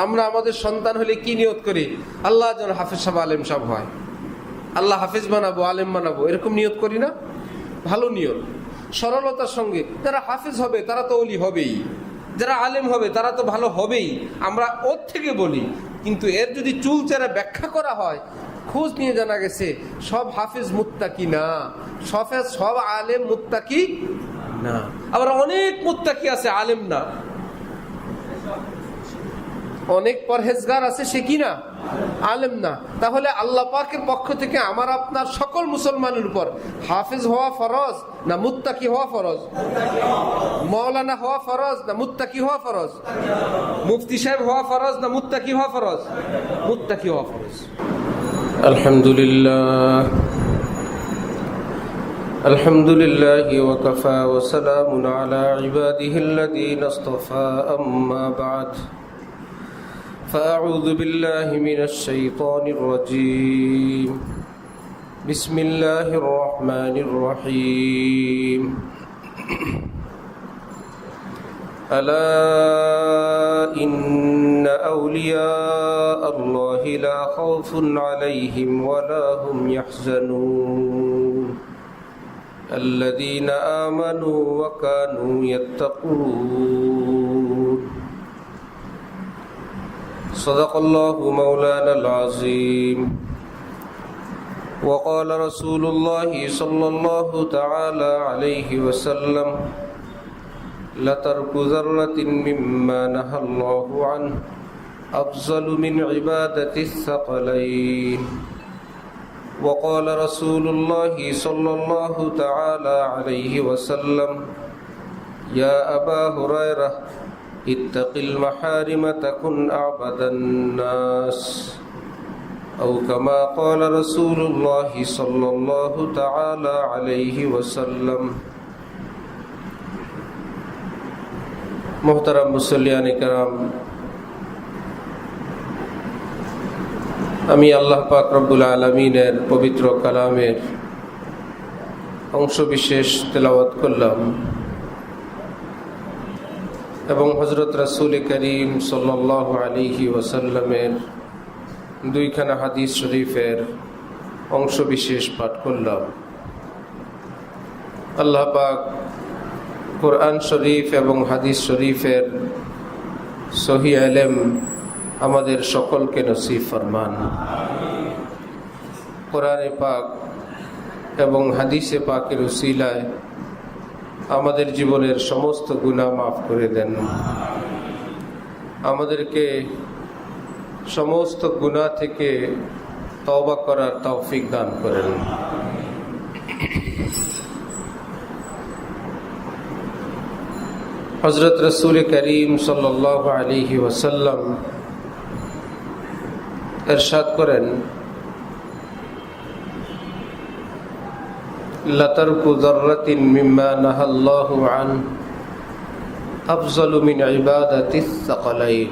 আমরা আমাদের সন্তান হলে কি নিয়ত করি? আল্লাহ যেন হাফেজ সাহেব আলেম সাহেব হয়, আল্লাহ হাফেজ বানাবো, আলেম বানাবো, এরকম নিয়ত করি না? ভালো নিয়ত, সরলতার সঙ্গে। যারা হাফেজ হবে তারা তো ওলি হবেই, যারা আলেম হবে তারা তো ভালো হবেই, আমরা ওর থেকে বলি। কিন্তু এর যদি চুলচেরা ব্যাখ্যা করা হয়, খোঁজ নিয়ে জানা গেছে সব হাফেজ মুত্তাকি না, সব আলেম মুত্তাকি না। আবার অনেক মুত্তাকি আছে, আলেম না। অনেক পরহেজগার আছে, সে কি না? আলেম না। তাহলে আল্লাহ পাকের পক্ষ থেকে আমার আপনার সকল মুসলমানের উপর হাফেজ হওয়া ফরজ না মুত্তাকি হওয়া ফরজ? মাওলানা হওয়া ফরজ না মুত্তাকি হওয়া ফরজ? মুফতি সাহেব হওয়া ফরজ না মুত্তাকি হওয়া ফরজ? মুত্তাকি হওয়া ফরজ। আলহামদুলিল্লাহ, আলহামদুলিল্লাহি ওয়া কাফা ওয়া সালামুন আলা ইবাদিহিল্লাযীনা ইসতাফা, আম্মা বা'দ। فأعوذ بالله من الشيطان الرجيم. بسم الله الرحمن الرحيم. ألا إن أولياء الله لا خوف عليهم ولا هم يحزنون الذين آمنوا وكانوا يتقون. صدق الله مولانا العظيم. وقال رسول الله صلى الله تعالى عليه وسلم: لترك ذرة مما نهى الله عنه أفضل من عبادة الثقلين. وقال رسول الله صلى الله تعالى عليه وسلم: يا أبا هريرة اتق المحارم تكن أعبد الناس، أو كما قال رسول الله صلى الله تعالى عليه وسلم. মোহতারাম মুসল্লিয়ান কিরাম, আমি আল্লাহ পাক রব্বুল আলামিনের পবিত্র কালামের অংশ বিশেষ তেলাওয়াত করলাম এবং হযরত রাসূল করিম সাল্লাল্লাহু আলাইহি ওয়াসাল্লামের দুইখানা হাদিস শরীফের অংশ বিশেষ পাঠ করলাম। আল্লাহ পাক কোরআন শরীফ এবং হাদিস শরীফের সহিহ ইলম আমাদের সকলকে নসিব ফরমান। কোরআনে পাক এবং হাদিসে পাকের উসিলায় আমাদের জীবনের সমস্ত গুনাহ মাফ করে দেন, আমাদেরকে সমস্ত গুনাহ থেকে তওবা করার তৌফিক দান করেন। হযরত রাসূল করিম সাল্লাল্লাহু আলাইহি ওয়াসাল্লাম ইরশাদ করেন: لترك ذرة مما نهى الله عنه أفضل من عبادة الثقلين.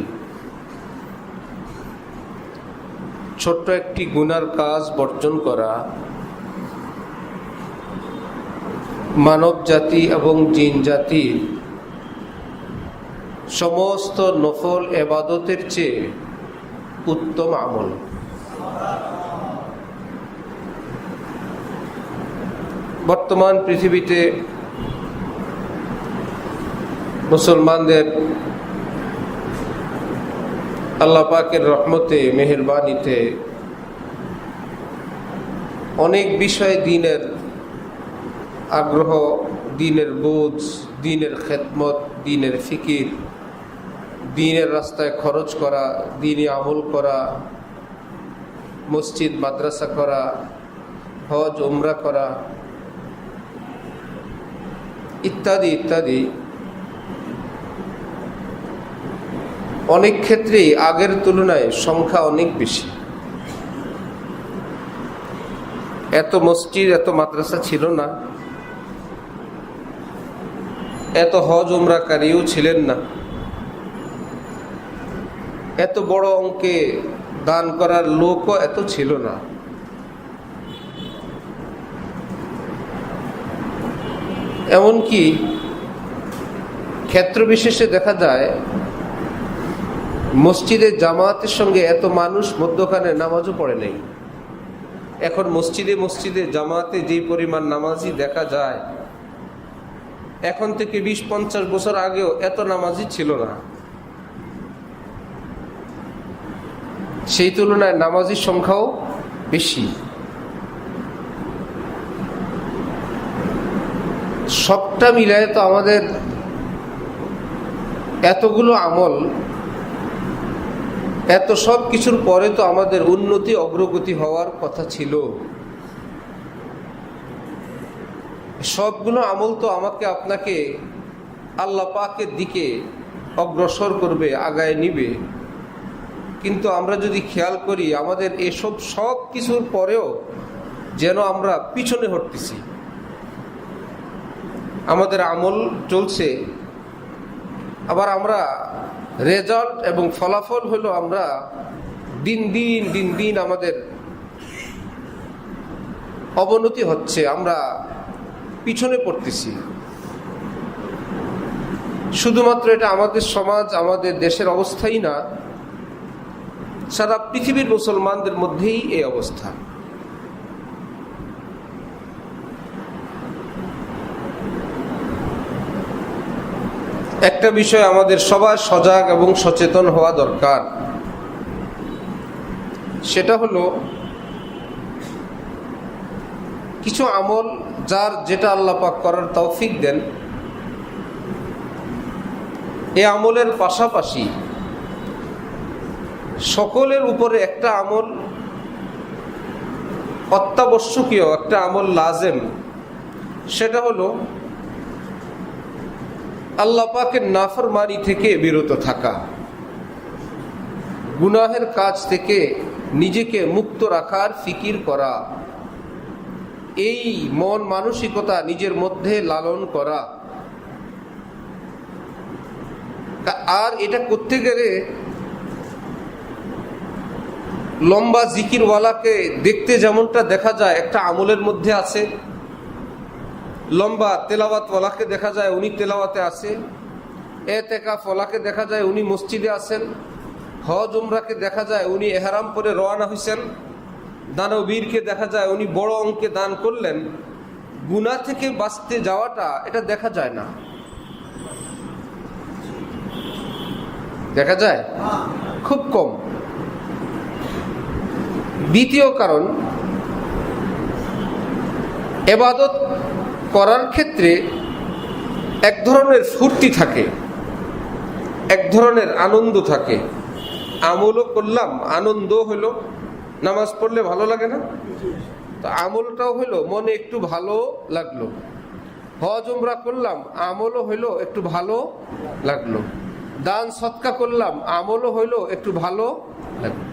ছোট্ট একটি গুনার কাজ বর্জন করা মানব জাতি এবং জিন জাতি সমস্ত নফল ইবাদতের চেয়ে উত্তম আমল। বর্তমান পৃথিবীতে মুসলমানদের আল্লাহ পাকের রহমতে, মেহেরবানিতে অনেক বিষয় দ্বীনের আগ্রহ, দ্বীনের বোঝ, দ্বীনের খেদমত, দ্বীনের ফিকির, দ্বীনের রাস্তায় খরচ করা, দ্বীনি আমল করা, মসজিদ মাদ্রাসা করা, হজ উমরা করা ইত্যাদি ইত্যাদি অনেক ক্ষেত্রেই আগের তুলনায় সংখ্যা অনেক বেশি। এত মসজিদ, এত মাদ্রাসা ছিল না, এত হজ উমরাকারীও ছিলেন না, এত বড় অঙ্কে দান করার লোকও এত ছিল না। এমনকি ক্ষেত্র বিশেষে দেখা যায় মসজিদে জামাতের সঙ্গে এত মানুষ মধ্যখানে নামাজও পড়ে নাই। এখন মসজিদে মসজিদে জামাতে যেই পরিমাণ নামাজি দেখা যায়, এখন থেকে 20-50 বছর আগেও এত নামাজি ছিল না। সেই তুলনায় নামাজির সংখ্যাও বেশি। সবটা মিলায় তো আমাদের এতগুলো আমল, এত সব কিছুর পরে তো আমাদের উন্নতি অগ্রগতি হওয়ার কথা ছিল। সবগুলো আমল তো আমাকে আপনাকে আল্লাহ পাকের দিকে অগ্রসর করবে, আগায় নিবে। কিন্তু আমরা যদি খেয়াল করি, আমাদের এসব সব কিছুর পরেও যেন আমরা পিছনে হটতেছি। আমাদের আমল চলছে, আবার আমরা রেজাল্ট এবং ফলাফল হলো আমরা দিন দিন আমাদের অবনতি হচ্ছে, আমরা পিছনে পড়তেছি। শুধুমাত্র এটা আমাদের সমাজ, আমাদের দেশের অবস্থাই না, সারা পৃথিবীর মুসলমানদের মধ্যেই এই অবস্থা। একটা বিষয় আমাদের সবার সজাগ এবং সচেতন হওয়া দরকার, সেটা হলো কিছু আমল যার যেটা আল্লাহ পাক করার তৌফিক দেন, এই আমলের পাশাপাশি সকলের উপরে একটা আমল অত্যাবশ্যকীয়, একটা আমল লাজেম। সেটা হলো আল্লাহ পাকের নাফরমানি থেকে বিরত থাকা, গুনাহের কাজ থেকে নিজেকে মুক্ত রাখার ফিকির করা, এই মন মানসিকতা নিজের মধ্যে লালন করা। আর এটা করতে গেলে লম্বা জিকিরওয়ালাকে দেখতে যেমনটা দেখা যায় একটা আমলের মধ্যে আছে, লম্বা তেলাওয়াতওয়ালাকে দেখা যায় উনি তেলাওয়াতে আছে, এতেকাফওয়ালাকে দেখা যায় উনি মসজিদে আছেন, হজ উমরাকে দেখা যায় উনি এহরাম পরে রওনা হয়েছেন, দানবীরকে দেখা যায় উনি বড় অঙ্কে দান করলেন। গুনাহ থেকে বাঁচতে যাওয়াটা এটা দেখা যায় না, দেখা যায় খুব কম। দ্বিতীয় কারণ, ইবাদত করার ক্ষেত্রে এক ধরনের ফুর্তি থাকে, এক ধরনের আনন্দ থাকে। আমলও করলাম, আনন্দ হলো, নামাজ পড়লে ভালো লাগে না? তো আমলটাও হলো, মনে একটু ভালো লাগলো। হজ উমরা করলাম, আমলও হইলো, একটু ভালো লাগলো। দান সৎকা করলাম, আমলও হইলো, একটু ভালো লাগলো।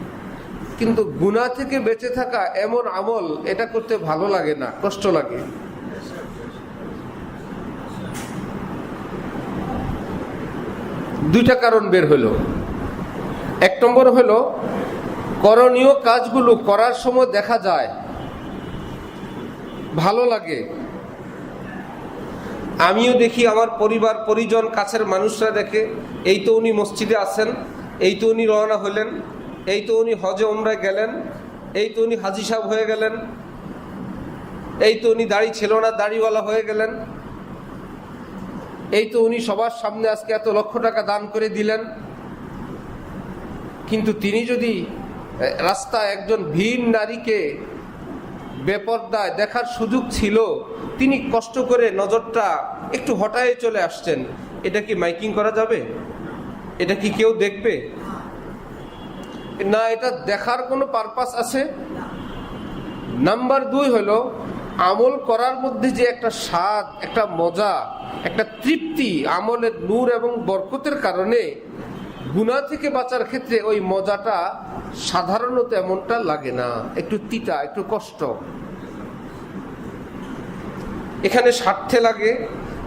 কিন্তু গুনাহ থেকে বেঁচে থাকা এমন আমল, এটা করতে ভালো লাগে না, কষ্ট লাগে। দুইটা কারণ বের হলো। এক নম্বর হলো, করণীয় কাজগুলো করার সময় দেখা যায় ভালো লাগে। আমিও দেখি, আমার পরিবার পরিজন কাছের মানুষরা দেখে, এই তো উনি মসজিদে আছেন, এই তো উনি রওনা হলেন, এই তো উনি হজে উমরায় গেলেন, এই তো উনি হাজী সাহেব হয়ে গেলেন, এই তো উনি দাড়ি ছিল না দাড়িওয়ালা হয়ে গেলেন, এই তো উনি সবার সামনে আজকে এত লক্ষ টাকা দান করে দিলেন। কিন্তু তিনি যদি রাস্তায় একজন ভিন নারীকে বেপরদায় দেখার সুযোগ ছিল, তিনি কষ্ট করে নজরটা একটু হটায়ে চলে আসছেন, এটা কি মাইকিং করা যাবে? এটা কি কেউ দেখবে না? এটা দেখার কোনো পারপাস আছে? নাম্বার 2 হলো, আমল করার মধ্যে যে একটা স্বাদ, একটা মজা, একটা তৃপ্তি, আমলের নূর এবং বরকতের কারণে গুনাহ থেকে বাঁচার ক্ষেত্রে ওই মজাটা সাধারণত এমনটা লাগে না, একটু তিতা, একটু কষ্ট। এখানে স্বার্থে লাগে,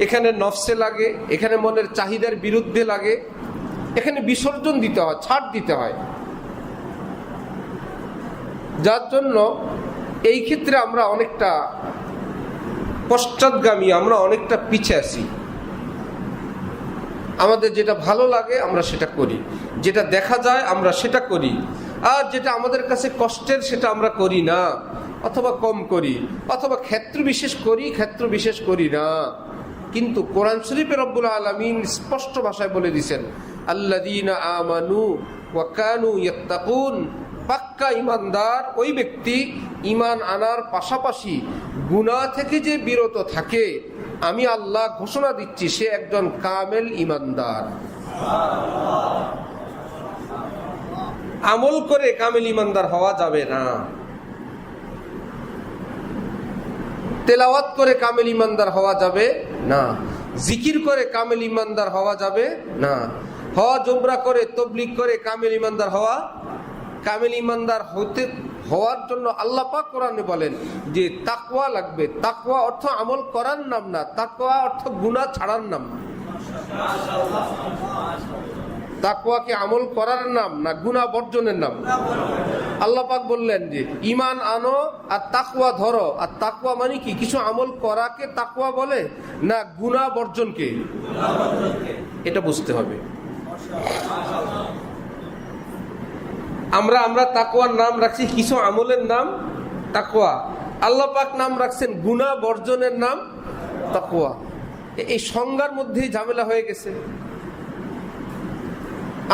এখানে নফসে লাগে, এখানে মনের চাহিদার বিরুদ্ধে লাগে, এখানে বিসর্জন দিতে হয়, ছাড় দিতে হয়। যার জন্য এই ক্ষেত্রে আমরা অনেকটা পশ্চাৎগামী, আমরা অনেকটা পিছে আছি। আমাদের যেটা ভালো লাগে আমরা সেটা করি। যেটা দেখা যায় আমরা সেটা করি, আর যেটা আমাদের কাছে কষ্টের সেটা আমরা করি না, অথবা কম করি, অথবা ক্ষেত্র বিশেষ করি, ক্ষেত্র বিশেষ করি না। কিন্তু কোরআন শরীফে রব্বুল আলামিন স্পষ্ট ভাষায় বলে দিয়েছেন, আল্লাযীনা আমানু ওয়া কানু ইয়াত্তাকুন, পাক্কা ঈমানদার ওই ব্যক্তি ঈমান আনার পাশাপাশি গুনাহ থেকে যে বিরত থাকে, আমি আল্লাহ ঘোষণা দিচ্ছি সে একজন কামেল ঈমানদার। আমল করে কামেল ঈমানদার হওয়া যাবে না, তেলাওয়াত করে কামেল ঈমানদার হওয়া যাবে না, জিকির করে কামেল ঈমানদার হওয়া যাবে না, হজ উমরা করে তাবলীগ করে কামেল ঈমানদার হওয়া। কামেল ঈমানদার হওয়ার জন্য আল্লাহ পাক কোরআনে বলেন যে তাকওয়া লাগবে। তাকওয়া অর্থ আমল করার নাম না, তাকওয়া অর্থ গুনাহ ছাড়ার নাম। তাকওয়া কি আমল করার নাম না গুনাহ বর্জনের নাম? আল্লাহ পাক বললেন যে ঈমান আনো আর তাকওয়া ধরো। আর তাকওয়া মানে কি? কিছু আমল করাকে তাকওয়া বলে না গুনাহ বর্জনকে? এটা বুঝতে হবে। আমরা তাকওয়ার নাম রাখছি কিছু আমলের নাম তাকওয়া, আল্লাহ পাক নাম রাখছেন গুনাহ বর্জনের নাম তাকওয়া। এই সংজ্ঞার মধ্যেই ঝামেলা হয়ে গেছে।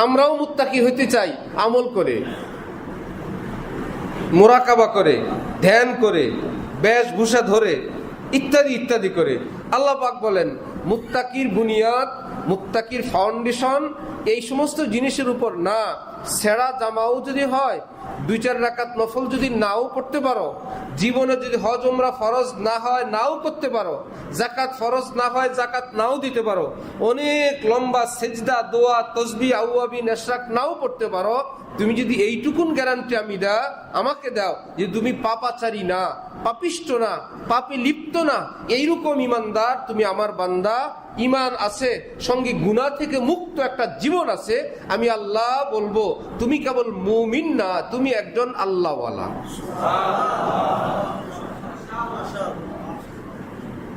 আমরাও মুত্তাকি হইতে চাই আমল করে, মুরাকাবা করে, ধ্যান করে, বেশভূষা ধরে, ইত্যাদি ইত্যাদি করে। আল্লাহ পাক বলেন মুত্তাকির বুনিয়াদ, মুত্তাকির ফাউন্ডেশন এই সমস্ত জিনিসের উপর না। ছেঁড়া জামাও যদি হয়, 2-4 রাকাত নফল যদি নাও পড়তে পারো, জীবনে যদি হজ উমরা ফরজ না হয় নাও করতে পারো, যাকাত ফরজ না হয় যাকাত নাও দিতে পারো, অনেক লম্বা সেজদা দোয়া তসবিহ আউয়াবিন ইশরাক নাও পড়তে পারো, তুমি যদি এইটুকুন গ্যারান্টি আমাকে দাও যে তুমি পাপাচারী না, পাপিষ্ট না, পাপে লিপ্ত না, এইরকম ঈমানদার তুমি আমার বান্দা, ঈমান আছে সঙ্গে গুনাহ থেকে মুক্ত একটা জীবন আছে, আমি আল্লাহ বলবো তুমি কেবল মুমিন না, তুমি একজন আল্লাহওয়ালা।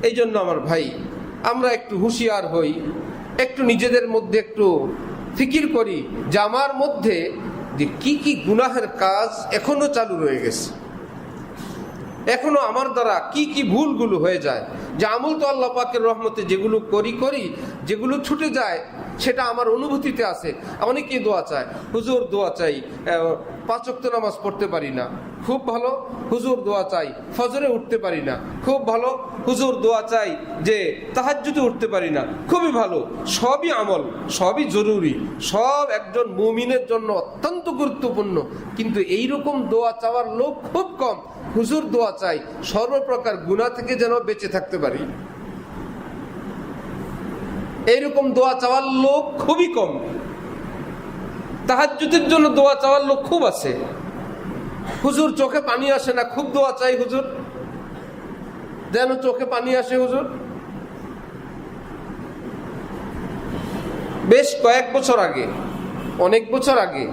এই জন্য আমার ভাই, আমরা একটু হুঁশিয়ার হই, একটু নিজেদের মধ্যে একটু ফিকির করি যে আমার মধ্যে যে কি কি গুনাহের কাজ এখনো চালু রয়ে গেছে, এখনো আমার দ্বারা কি কি ভুলগুলো হয়ে যায়। যে আমল তো আল্লাহ পাকের রহমতে যেগুলো করি, যেগুলো ছুটে যায় সেটা আমার অনুভূতিতে আছে। অনেকেই দোয়া চায়, হুজুর দোয়া চাই, 5 ওয়াক্ত নামাজ পড়তে পারি না, খুব ভালো। হুজুর দোয়া চাই, ফজরে উঠতে পারি না, খুব ভালো। হুজুর দোয়া চাই যে তাহাজ্জুদে উঠতে পারি না, খুবই ভালো। সবই আমল, সবই জরুরি, সব একজন মুমিনের জন্য অত্যন্ত গুরুত্বপূর্ণ। কিন্তু এইরকম দোয়া চাওয়ার লোক খুব কম। হুজুর দোয়া চাই সর্বপ্রকার গুনাহ থেকে যেন বেঁচে থাকতে পারি, এইরকম দোয়া চাওয়ার লোক খুবই কম। তাহাজ্জুদের জন্য দোয়া চাওয়ার লোক খুব আছে। হুজুর চোখে পানি আসে না, খুব দোয়া চাই হুজুর, যেন চোখে পানি আসে হুজুর। বেশ কয়েক বছর আগে, অনেক বছর আগে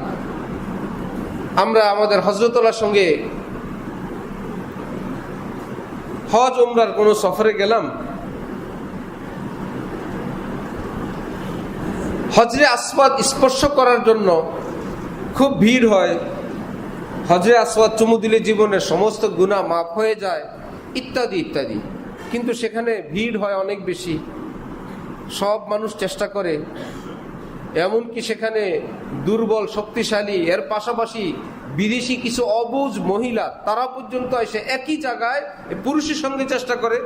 আমরা আমাদের হযরতুল্লাহর সঙ্গে হজ উমরার কোন সফরে গেলাম। হজরে আসওয়াদ স্পর্শ করার জন্য খুব ভিড় হয়। হজরে আসওয়াদ চুমু দিলে জীবনের সমস্ত গুনাহ মাফ হয়ে যায়, ইত্যাদি ইত্যাদি। কিন্তু সেখানে ভিড় হয় অনেক বেশি, সব মানুষ চেষ্টা করে, এমনকি সেখানে দুর্বল শক্তিশালী, এর পাশাপাশি বিদেশি কিছু অবুঝ মহিলা, তারা পর্যন্ত এসে একই জায়গায় পুরুষের সঙ্গে চেষ্টা করে।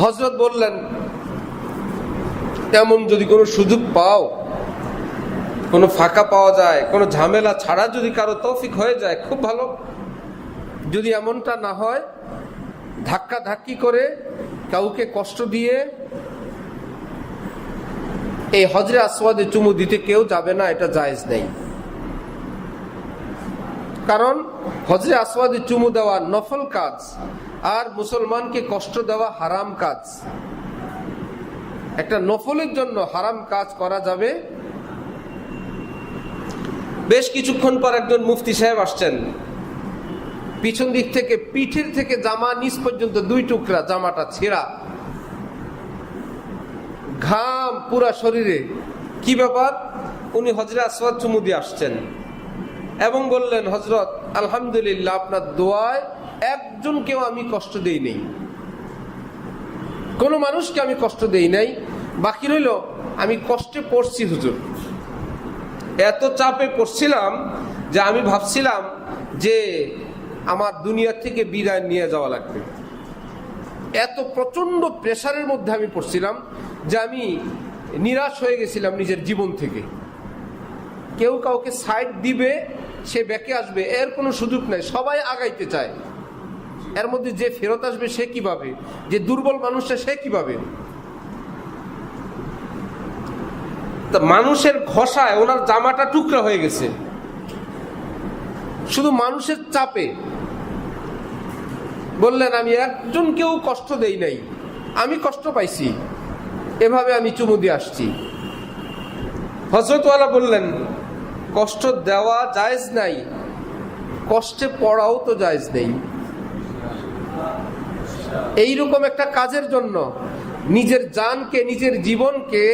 হযরত বললেন, এমন যদি কোনো সুযোগ পাও, কোনো ফাঁকা পাওয়া যায়, কোনো ঝামেলা ছাড়া যদি কারো তৌফিক হয়ে যায় খুব ভালো। যদি এমনটা না হয়, ধাক্কা ধাক্কি করে কাউকে কষ্ট দিয়ে এই হজরে আসওয়াদে চুমু দিতে কেউ যাবে না, এটা জায়েজ নেই। কারণ হজরে আসওয়াদে চুমু দেওয়া নফল কাজ, আর মুসলমানকে কষ্ট দেওয়া হারাম কাজ। একটা নফলের জন্য হারাম কাজ করা যাবে। বেশ কিছুক্ষণ পর একজন মুফতি সাহেব আসছেন, পিছন দিক থেকে পিঠের থেকে জামা নিচ পর্যন্ত 2 টুকরা, জামাটা ছেঁড়া, ঘাম পুরা শরীরে। কি ব্যাপার? উনি হজরে আসওয়াদ চুমু দিয়ে আসছেন এবং বললেন, হজরত আলহামদুলিল্লাহ, আপনার দোয়ায় একজনকেও আমি কষ্ট দেই নাই, কোনো মানুষকে আমি কষ্ট দেই নাই। বাকি রইল আমি কষ্টে পড়ছি হুজুর, এত চাপে পড়ছিলাম যে আমি ভাবছিলাম যে আমার দুনিয়া থেকে বিদায় নিয়ে যাওয়া লাগবে। এত প্রচন্ড প্রেসারের মধ্যে আমি পড়ছিলাম যে আমি নিরাশ হয়ে গেছিলাম নিজের জীবন থেকে। কেউ কাউকে সাইড দিবে, সে ব্যাকে আসবে, এর কোনো সুযোগ নাই। সবাই আগাইতে চায়, এর মধ্যে যে ফেরত আসবে সে কিভাবে, যে দুর্বল মানুষটা সে কিভাবে। তা মানুষের ঘষায় ওনার জামাটা টুকরা হয়ে গেছে, শুধু মানুষের চাপে। বললেন, আমি একজনকেও কষ্ট দেই নাই, আমি কষ্ট পাইছি, এভাবে আমি চুমু দিয়ে আসছি। হযরতওয়ালা বললেন, কষ্ট দেওয়া জায়েজ নাই, কষ্টে পড়াও তো জায়েজ নেই। এইরকম একটা কাজের জন্য নিজের জানকে, নিজের জীবনকে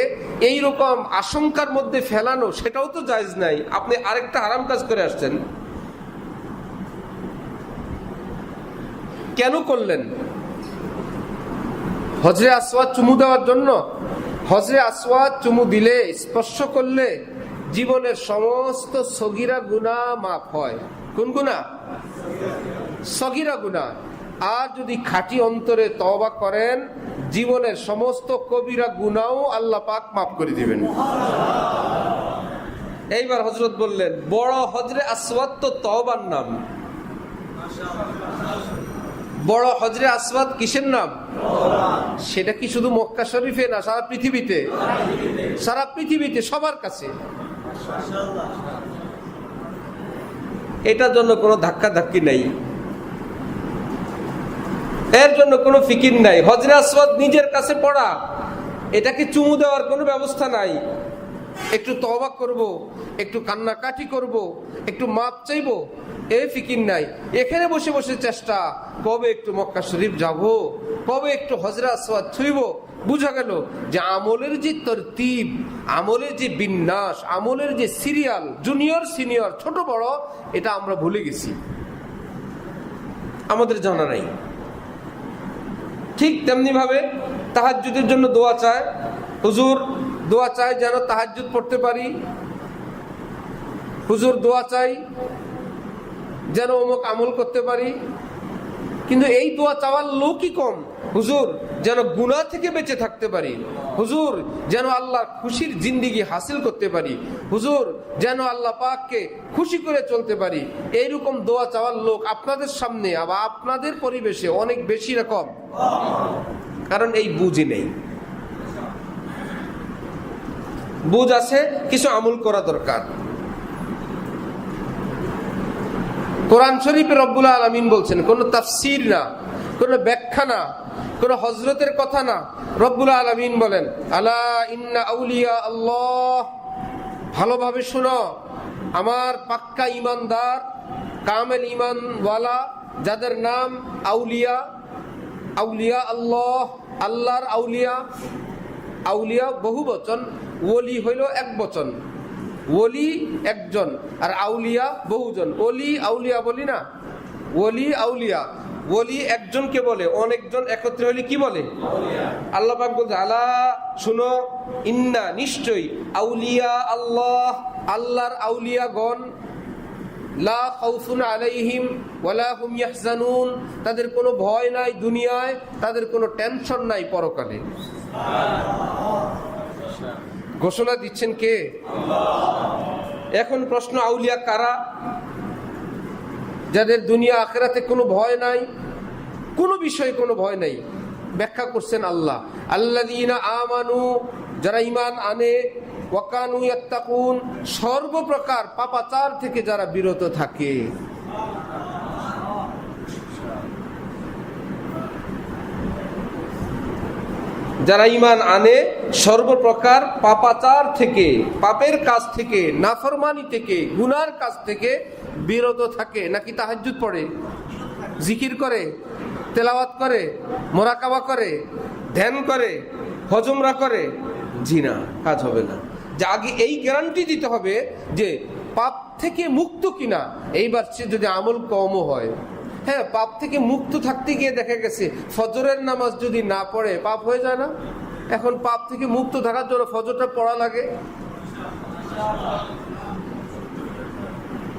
এইরকম আশঙ্কার মধ্যে ফেলানো, সেটাও তো জায়েজ নাই। আপনি আরেকটা হারাম কাজ করে আসছেন, কেন করলেন? হজরে আসওয়াদ চুমু দেওয়ার জন্য? হজরে আসওয়াদ চুমু দিলে, স্পর্শ করলে জীবনের সমস্ত সগীরা গুনাহ মাফ হয়। কোন গুনাহ? সগীরা গুনাহ। আর যদি খাঁটি অন্তরে তওবা করেন, জীবনের সমস্ত কবিরা গুনাহও আল্লাহ পাক মাফ করে দিবেন। এইবার হযরত বললেন, বড় হজরে আসওয়াদ তো তওবার নাম। বড় হজরে আসওয়াদ কিসের নাম? সেটা কি শুধু মক্কা শরীফে না, সারা পৃথিবীতে? সারা পৃথিবীতে, সবার কাছে। এটার জন্য কোনো ধাক্কা ধাক্কি নাই, এর জন্য কোনো ফিকির নাই। হজরে আসওয়াদ নিজের কাছে পড়া, এটাকে চুমু দেওয়ার কোনো ব্যবস্থা নাই। একটু তওবা করব, একটু কান্নাকাটি করব, একটু মাপ চাইব, এই ফিকির নাই। এখানে বসে বসে চেষ্টা, কবে একটু মক্কা শরীফ যাব, কবে একটু হজরে আসওয়াদ ছুঁইব। বুঝা গেল যে আমলের যে তরতিব, আমলের যে বিন্যাস, আমলের যে সিরিয়াল, জুনিয়র সিনিয়র, ছোট বড়, এটা আমরা ভুলে গেছি, আমাদের জানা নাই। ঠিক তেমনি ভাবে তাহাজ্জুদের জন্য দোয়া চায়। হুজুর দোয়া চাই যেন তাহাজ্জুদ পড়তে পারি, হুজুর দোয়া চাই যেন অমুক আমল করতে পারি। কিন্তু এই দোয়া চাওয়ার লোকই কম। হুজুর যেন গুনাহ থেকে বেঁচে থাকতে পারি, হুজুর যেন আল্লাহর খুশির জিন্দেগি হাসিল করতে পারি, হুজুর যেন আল্লাহ পাককে খুশি করে চলতে পারি। এইরকম দোয়া চাওয়ার লোক আপনাদের সামনে আবার আপনাদের পরিবেশে অনেক বেশি রকম, কারণ এই বুঝি নেই। বুঝ আছে, কিছু আমল করা দরকার। কোরআন শরীফে রব্বুল আলামিন বলছেন, কোন তাফসীর না, কোন ব্যাখ্যা না, কোন হযরতের কথা না। রব্বুল আলামিন বলেন, আলা ইন্না আউলিয়া আল্লাহ, ভালোভাবে শোনো, আমার পাক্কা ঈমানদার, কামেল ঈমানওয়ালা, যাদের নাম আউলিয়া। আউলিয়া আল্লাহ, আল্লাহর আউলিয়া। আউলিয়া বহু বচন, ওলি হইল এক বচন। ওলি একজন আর আউলিয়া বহুজন। ওলি আউলিয়া বলি না, ওলি আউলিয়া। ওলি একজনকে বলে, অনেকজন একত্রে হলে কি বলে? আল্লাহ পাক বলছে, আলা শুনো, ইন্না নিশ্চয়ই, আউলিয়া আল্লাহ, আল্লাহর আউলিয়াগণ, লা খাউফুন আলাইহিম ওয়ালা হুম ইয়াহজানুন, তাদের কোনো ভয় নাই দুনিয়ায়, তাদের কোনো টেনশন নাই পরকালে। ঘোষণা দিচ্ছেন কে? এখন প্রশ্ন, আউলিয়া কারা? যাদের দুনিয়া আখিরাতে কোনো ভয় নাই, কোনো বিষয়ে কোনো ভয় নাই। ব্যাখ্যা করছেন আল্লাহ, আল্লাযীনা আমানু, যারা ঈমান আনে, ওয়া কানু ইয়াত্তাকুন, সর্বপ্রকার পাপাচার থেকে যারা বিরত থাকে। যারা ঈমান আনে, সর্বপ্রকার পাপাচার থেকে, পাপের কাজ থেকে, নাফরমানি থেকে, গুনার কাজ থেকে বিরত থাকে। নাকি তাহাজ্জুদ পড়ে, জিকির করে, তেলাওয়াত করে, মোরাকাবা করে, ধ্যান করে, হজমরা করে, জি না, কাজ হবে না। যে আগে এই গ্যারান্টি দিতে হবে যে পাপ থেকে মুক্ত কিনা। এইবার সে যদি আমল কমও হয়, হ্যাঁ, পাপ থেকে মুক্ত থাকতে গিয়ে দেখা গেছে ফজরের নামাজ যদি না পড়ে পাপ হয়ে যায় না? এখন পাপ থেকে মুক্ত থাকার জন্য ফজরটা পড়া লাগে।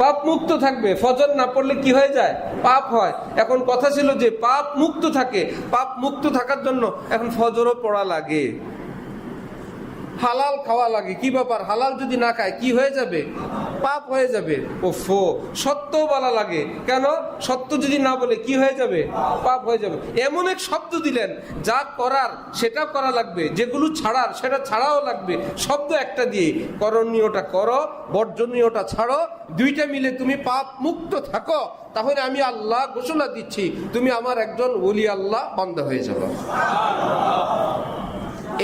পাপ মুক্ত থাকবে, ফজর না পড়লে কি হয়ে যায়? পাপ হয়। এখন কথা ছিল যে পাপ মুক্ত থাকে, পাপ মুক্ত থাকার জন্য এখন ফজরও পড়া লাগে, হালাল খাওয়া লাগে। কি ব্যাপার, হালাল যদি না খায় কি হয়ে যাবে? পাপ হয়ে যাবে। ওফো, সত্য বলা লাগে কেন? সত্য যদি না বলে কি হয়ে যাবে? পাপ হয়ে যাবে। এমন এক শব্দ দিলেন, যা করার সেটা করা লাগবে, যেগুলো ছাড়ার সেটা ছাড়াও লাগবে। শব্দ একটা দিয়ে, করণীয়টা করো, বর্জনীয়টা ছাড়ো, দুইটা মিলে তুমি পাপ মুক্ত থাকো, তাহলে আমি আল্লাহ ঘোষণা দিচ্ছি তুমি আমার একজন ওলি আল্লাহ বান্দা হয়ে যাবে।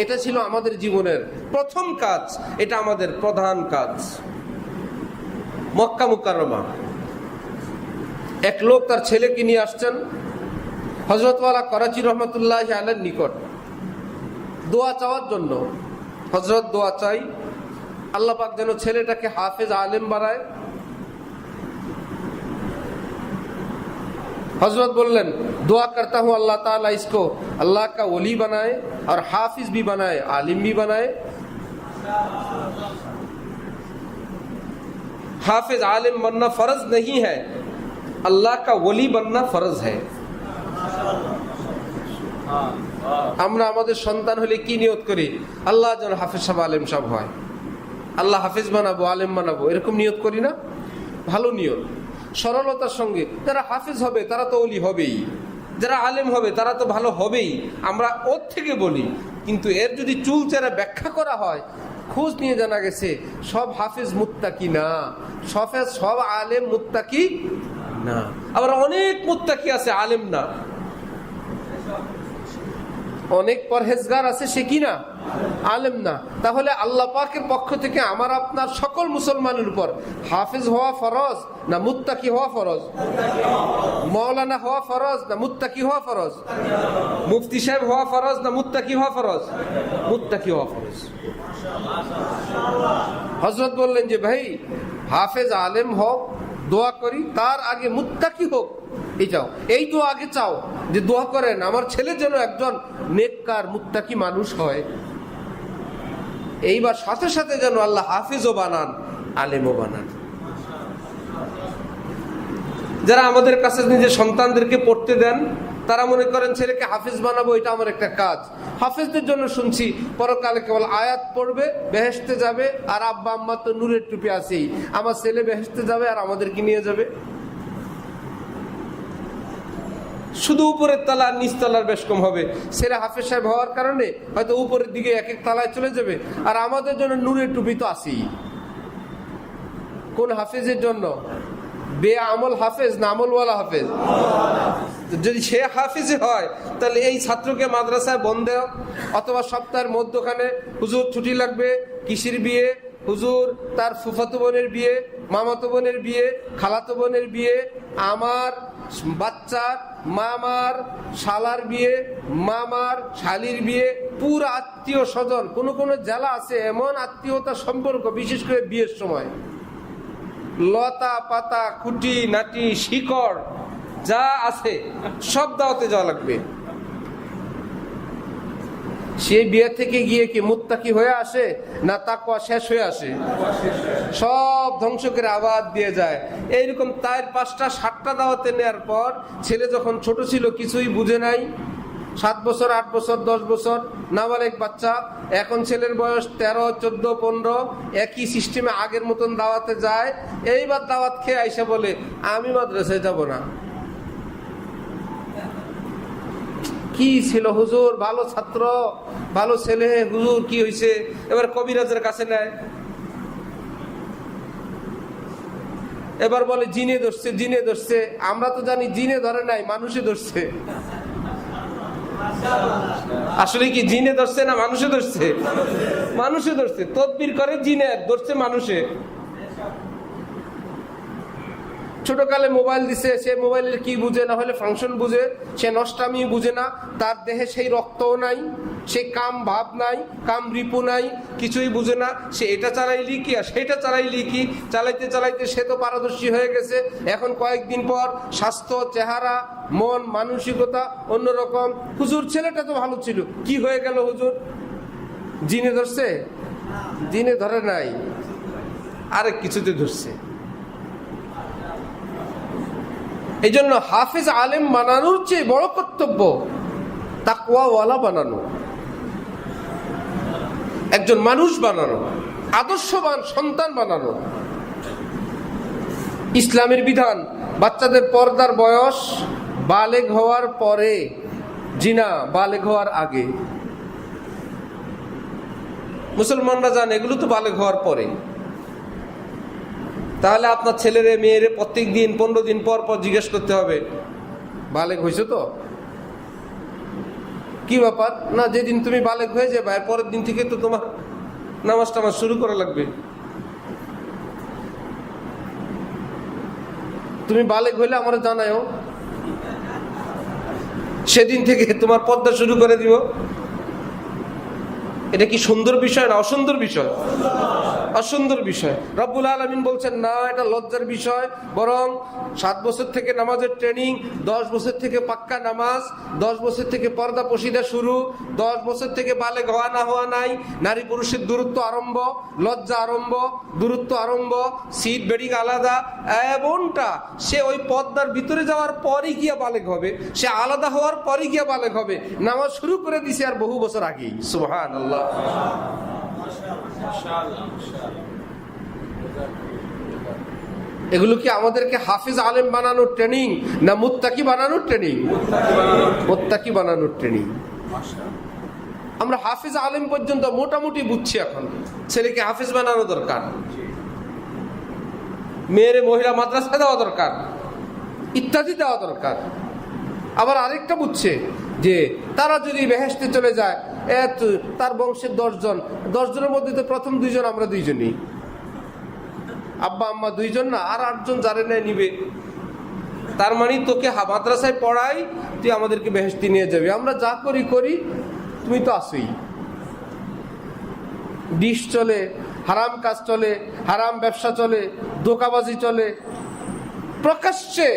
এটা ছিল আমাদের জীবনের প্রথম কাজ, এটা আমাদের প্রধান কাজ। মক্কা মুকাররমা এক লোক তার ছেলেকে নিয়ে আসছেন হযরত ওয়ালা করাচি রহমতুল্লাহি আলাইহির নিকট দোয়া চাওয়ার জন্য। হযরত দোয়া চাই আল্লাহ পাক যেন ছেলেটাকে হাফেজ আলেম বানায়। हजरत बोलन दुआ करता हूँ अल्लाह ताला इसको अल्लाह का वली बनाए और हाफिज भी बनाए, आलिम भी बनाए। हाफिज आलिम बनना फर्ज नहीं है, अल्लाह का वली बनना फर्ज है। আমরা আমাদের সন্তান হলে কি নিয়ত করি? আল্লাহ যেন হাফেজ সাহেব আলেম সাহেব হয়, আল্লাহ হাফেজ বানাবো, আলেম বানাবো, এরকম নিয়ত করি না? ভালো নিয়ত, সরলতার সঙ্গে। যারা হাফেজ হবে তারা তো ওলি হবেই, যারা আলেম হবে তারা তো ভালো হবেই, আমরা ওর থেকে বলি। কিন্তু এর যদি চুলচেরা ব্যাখ্যা করা হয়, খোঁজ নিয়ে জানা গেছে সব হাফেজ মুত্তাকি না, সব আলেম মুত্তাকি না। আবার অনেক মুত্তাকি আছে আলেম না, অনেক পরহেজগার আছে সে কি না? আলেম না। তাহলে আল্লাহ পাকের পক্ষ থেকে আমার আপনার সকল মুসলমানের উপর হাফেজ হওয়া ফরজ না মুত্তাকি হওয়া ফরজ? মৌলানা হওয়া ফরজ না মুত্তাকি হওয়া ফরজ? মুফতি সাহেব হওয়া ফরজ না মুত্তাকি হওয়া ফরজ? মুত্তাকি হওয়া ফরজ। হযরত বললেন যে ভাই হাফেজ আলেম হোক, দোয়া করি, তার আগে মুত্তাকি হোক। এই দোয়া আগে চাও যে দোয়া করেন আমার ছেলে যেন একজন নেককার মুত্তাকি মানুষ হয়। এইবার সাথে সাথে যেন আল্লাহ হাফিজও বানান, আলেমও বানান। যারা আমাদের কাছে নিজের সন্তানদেরকে পড়তে দেন তারা মনে করেন ছেলেকে হাফিজ বানাবো, এটা আমার একটা কাজ। হাফিজদের জন্য শুনছি পরকালে কেবল আয়াত পড়বে, বেহেশতে যাবে, আর আব্বা আম্মা তো নূরের টুপি আছেই, আমার ছেলে বেহেশতে যাবে আর আমাদেরকে নিয়ে যাবে। শুধু উপরের তলা আর নিচ তলার বেশ কম হবে। ছেলে হাফেজ সাহেব হওয়ার কারণে হয়তো উপরের দিকে এক এক তলায় চলে যাবে, আর আমাদের জন্য নূরের টুপি তো আছেই। কোন হাফেজের জন্য? বেআমল হাফেজ না আমলওয়ালা হাফেজ? যদি সে হাফিজ হয় তাহলে এই ছাত্রকে মাদ্রাসায় বন্ধ, অথবা সপ্তাহের মধ্যখানে হুজুর ছুটি লাগবে, কিসির বিয়ে, হুজুর তার ফুফাতো বোনের বিয়ে, মামাতো বোনের বিয়ে, খালাতো বোনের বিয়ে, আমার বাচ্চার মামার শালার বিয়ে, মামার শালির বিয়ে, পুরো আত্মীয় স্বজন। কোন কোন জেলা আছে এমন আত্মীয়তা সম্পর্ক, বিশেষ করে বিয়ের সময় লতা পাতা খুঁটি নাটি শিকড় যা আছে সব দাওয়াতে যাওয়া লাগবে। সেই বিয়ে থেকে গিয়ে কি মুত্তাকি হয়ে আসে না তাকওয়া শেষ হয়ে আসে? সব ধ্বংস করে আবার দিয়ে যায়। এইরকম 4-5টা 7টা দাওয়াতে নেওয়ার পর ছেলে যখন ছোট ছিল কিছুই বুঝে নাই, 7 বছর 8 বছর 10 বছর নাবালেগ বাচ্চা, এখন ছেলের বয়স 13 14 15, একই সিস্টেমে আগের মতন দাওয়াতে যায়। এইবার দাওয়াত খেয়ে আইসা বলে আমি মাদ্রাসায় যাব না। কি ছিল হুজুর, ভালো ছাত্র, ভালো ছেলে, হুজুর কি হয়েছে? এবার কবিরাজের কাছে নেয়, এবার বলে জিনে ধরছে, জিনে ধরছে। আমরা তো জানি জিনে ধরে নাই, মানুষে ধরছে। আসলে কি জিনে ধরছে না মানুষে ধরছে? মানুষে ধরছে। তদবির করে জিনে, ধরছে মানুষে। ছোটকালে মোবাইল দিছে, সে মোবাইলের কি বুঝে, না হলে ফাংশন বুঝে, সে নষ্টামি বুঝে না, তার দেহে সেই রক্তও নাই, সে কাম ভাব নাই, কাম রিপু নাই, কিছুই বুঝে না, সে এটা চালাইলি কি আর সেটা চালাইলি কি, চালাইতে চালাইতে সে তো পারদর্শী হয়ে গেছে। এখন কয়েকদিন পর স্বাস্থ্য, চেহারা, মন, মানসিকতা অন্যরকম। হুজুর ছেলেটা তো ভালো ছিল, কি হয়ে গেল হুজুর? জিনে ধরছে? জিনে ধরে নাই, আরেক কিছুতে ধরছে। এই জন্য হাফেজ আলেম বানানোর চেয়ে বড় কর্তব্য তাকওয়াওয়ালা বানানো, একজন মানুষ বানানো, আদর্শবান সন্তান বানানো। ইসলামের বিধান, বাচ্চাদের পর্দার বয়স বালেগ হওয়ার পরে, জিনা বালেগ হওয়ার আগে। মুসলমানরা জানে এগুলো তো বালেগ হওয়ার পরে। তাহলে আপনার ছেলেরে মেয়েরে প্রত্যেক দিন 15 দিন পর পর জিজ্ঞেস করতে হবে বালেগ হয়েছে তো? কি ব্যাপার? না, যেদিন তুমি বালেগ হয়ে যাবে এর পরের দিন থেকে তো তোমার নামাজ টামাজ শুরু করা লাগবে। তুমি বালেগ হইলে আমার জানাও, সেদিন থেকে তোমার পর্দা শুরু করে দিব। এটা কি সুন্দর বিষয় না অসুন্দর বিষয়? অসুন্দর বিষয়। রব্বুল আলামিন বলছেন না, এটা লজ্জার বিষয়। বরং 7 বছর থেকে নামাজের ট্রেনিং, 10 বছর থেকে পাক্কা নামাজ, 10 বছর থেকে পর্দা পশিদা শুরু, 10 বছর থেকে বালেগ হওয়া না হওয়া নাই, নারী পুরুষের দূরত্ব আরম্ভ, লজ্জা আরম্ভ, দূরত্ব আরম্ভ, সিট বেডিং আলাদা। এমনটা সে ওই পর্দার ভিতরে যাওয়ার পরই গিয়া বালেগ হবে, সে আলাদা হওয়ার পরই গিয়া বালেগ হবে। নামাজ শুরু করে দিছে আর বহু বছর আগেই। সুবহানাল্লাহ। এগুলো কি আমাদেরকে হাফিজ আলেম বানানোর ট্রেনিং না মুত্তাকি বানানোর ট্রেনিং? মুত্তাকি বানানোর ট্রেনিং। আমরা হাফিজ আলেম পর্যন্ত মোটামুটি বুঝছি, এখন ছেলেকে হাফিজ বানানো দরকার, মেয়েরে মহিলা মাদ্রাসা দেওয়া দরকার, ইত্যাদি দেওয়া দরকার। আবার আরেকটা বুঝছে যে তারা যদি বেহেশতে চলে যায়, তার বংশের 10 জন, 10 জনের মধ্যে তো প্রথম 2 জন আমরা 2 জনই, আব্বা আম্মা 2 জন না, আর 8 জন যারে নেয় নিবে। তার মানে তোকে মাদ্রাসায় পড়াই, তুই আমাদেরকে বেহেশতে নিয়ে যাবি, আমরা যা করি করি, তুমি তো আসোই। ডিশ চলে, হারাম কাজ চলে, হারাম ব্যবসা চলে, ধোঁকাবাজি চলে, প্রকাশ্যে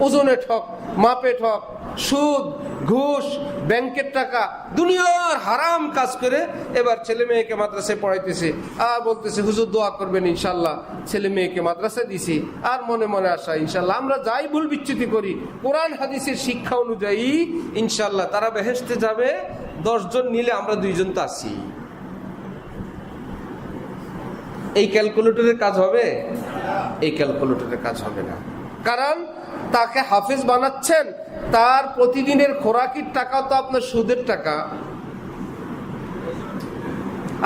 ওজনে ঠক, মাপে ঠক, সুদ, ঘুষ, ব্যাংকের টাকা, দুনিয়ার হারাম কাজ করে এবার ছেলে মেয়েকে মাদ্রাসায় পড়াইতেছে আর বলতেছে হুজুর দোয়া করবেন ইনশাল্লাহ। ছেলে মেয়েকে মাদ্রাসায় দিছি আর মনে মনে আশা ইনশাল্লাহ আমরা যাই ভুল বিচ্যুতি করি কোরআন হাদিসের শিক্ষা অনুযায়ী ইনশাল্লাহ তারা বেহেশতে যাবে। 10 জন নিলে আমরা 2 জন তো আছি। এই ক্যালকুলেটরের কাজ হবে? এই ক্যালকুলেটরের কাজ হবে না। কারণ তাকে হাফেজ বানাচ্ছেন, তার প্রতিদিনের খোরাকির টাকা তো আপনার সুদের টাকা,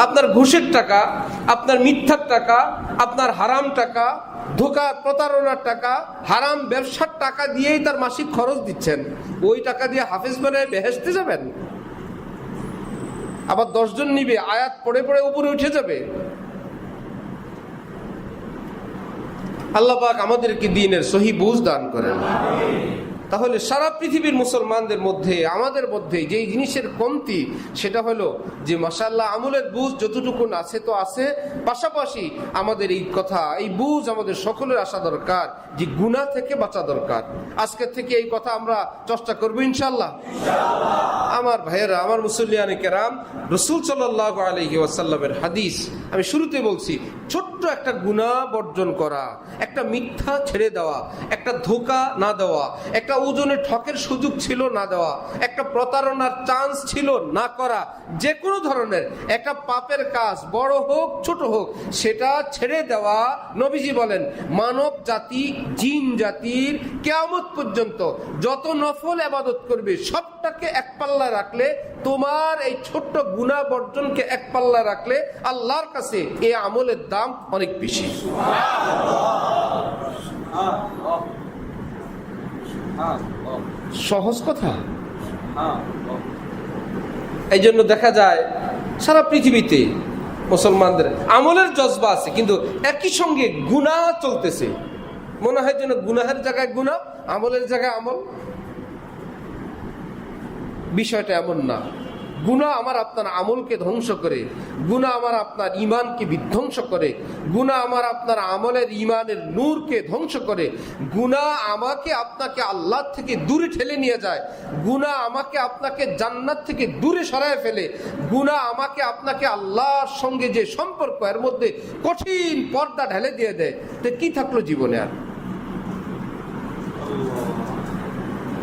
আপনার ঘুষের টাকা, আপনার মিথ্যার টাকা, আপনার হারাম টাকা, ধোঁকা প্রতারণার টাকা, হারাম ব্যবসার টাকা দিয়েই তার মাসিক খরচ দিচ্ছেন। ওই টাকা দিয়ে হাফেজ বানায় বেহেশতে যাবেন? আবার 10 জন নিবে, আয়াত পড়ে পড়ে উপরে উঠে যাবে। আল্লাহ পাক আমাদেরকে দ্বীনের সহি বুঝ দান করেন। তাহলে সারা পৃথিবীর মুসলমানদের মধ্যে, আমাদের মধ্যে যেই জিনিসের কমতি, সেটা হলো যে মাশাআল্লাহ আমলের বুঝ যতটুকু আছে তো আছে, পাশাপাশি আমাদের এই কথা, এই বুঝ আমাদের সকলের আসা দরকার যে গুনাহ থেকে বাঁচা দরকার। আজকে থেকে এই কথা আমরা চর্চা করবো ইনশাআল্লাহ। আমার ভাইয়েরা, আমার মুসল্লিয়ানে কেরাম, রাসূল সাল্লাল্লাহু আলাইহি ওয়াসাল্লামের হাদিস আমি শুরুতে বলছি, ছোট্ট একটা গুনাহ বর্জন করা, একটা মিথ্যা ছেড়ে দেওয়া, একটা ধোঁকা না দেওয়া, একটা ওজনে ঠকের সুযোগ ছিল না দেওয়া, একটা প্রতারণার চান্স ছিল না করা, যে কোনো ধরনের একটা পাপের কাজ বড় হোক ছোট হোক সেটা ছেড়ে দেওয়া। নবীজি বলেন মানব জাতি, জিন জাতির কিয়ামত পর্যন্ত যত নফল ইবাদত করবে সবটাকে এক পাল্লায় রাখলে, তোমার এই ছোট্ট গুনাহ বর্জনকে এক পাল্লায় রাখলে আল্লাহর কাছে এই আমলের দাম অনেক বেশি। সহজ কথা। এই জন্য দেখা যায় সারা পৃথিবীতে মুসলমানদের আমলের জজবা আছে, কিন্তু একই সঙ্গে গুনাহ চলতেছে। মনে হয় যেন গুনাহের জায়গায় গুনাহ, আমলের জায়গায় আমল। বিষয়টা এমন না। গুনাহ আমার আপনার আমলকে ধ্বংস করে, গুনাহ আমার আপনার ঈমানকে বিধ্বংস করে, গুনাহ আমার আপনার আমলের ঈমানের নূরকে ধ্বংস করে, গুনাহ আমাকে আপনাকে আল্লাহ থেকে দূরে ঠেলে নিয়ে যায়, গুনাহ আমাকে আপনাকে জান্নাত থেকে দূরে সরায় ফেলে, গুনাহ আমাকে আপনাকে আল্লাহর সঙ্গে যে সম্পর্ক এর মধ্যে কঠিন পর্দা ঢেলে দিয়ে দেয়। তো কি থাকলো জীবনে আর?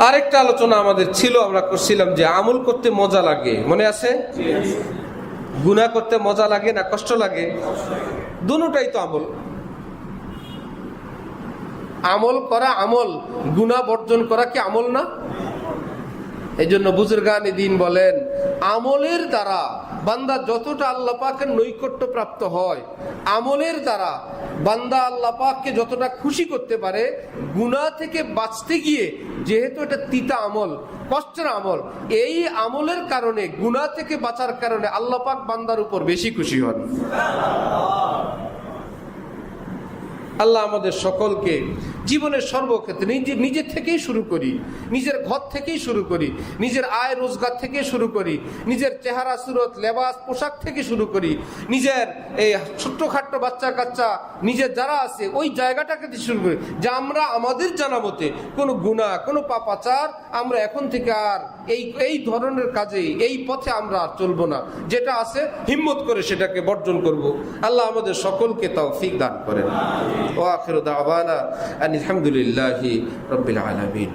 আরেকটা আলোচনা আমাদের ছিল, আমরা করছিলাম যে আমল করতে মজা লাগে, মনে আছে? গুনাহ করতে মজা লাগে না কষ্ট লাগে? দুটোটাই তো আমল। আমল করা আমল, গুনাহ বর্জন করা কি আমল না? এই জন্য বুজুর্গানে দ্বীন বলেন, আমলের দ্বারা বান্দা যতটা আল্লাহ পাকের নৈকট্য প্রাপ্ত হয়, আমলের দ্বারা বান্দা আল্লাহ পাককে যতটা খুশি করতে পারে, গুনাহ থেকে বাঁচতে গিয়ে যেহেতু এটা তিতা আমল, কষ্টের আমল, এই আমলের কারণে, গুনাহ থেকে বাঁচার কারণে আল্লাহ পাক বান্দার উপর বেশি খুশি হন। আল্লাহ আমাদের সকলকে জীবনের সর্বক্ষেত্রে নিজে থেকেই শুরু করি, নিজের ঘর থেকেই শুরু করি, নিজের আয় রোজগার থেকে শুরু করি, নিজের চেহারা সুরত লেবাস পোশাক থেকে শুরু করি, নিজের এই ছোট্টখাট্ট বাচ্চা কাচ্চা নিজের যারা আছে ওই জায়গাটাকে শুরু করি, যে আমরা আমাদের জানা মতে কোনো গুনাহ কোনো পাপাচার আমরা এখন থেকে আর এই ধরনের কাজে এই পথে আমরা আর চলবো না, যেটা আছে হিম্মত করে সেটাকে বর্জন করব। আল্লাহ আমাদের সকলকে তৌফিক দান করেন। ওয়া আখিরু দাওয়ানা আনিল হামদুলিল্লাহি রাব্বিল আলামিন।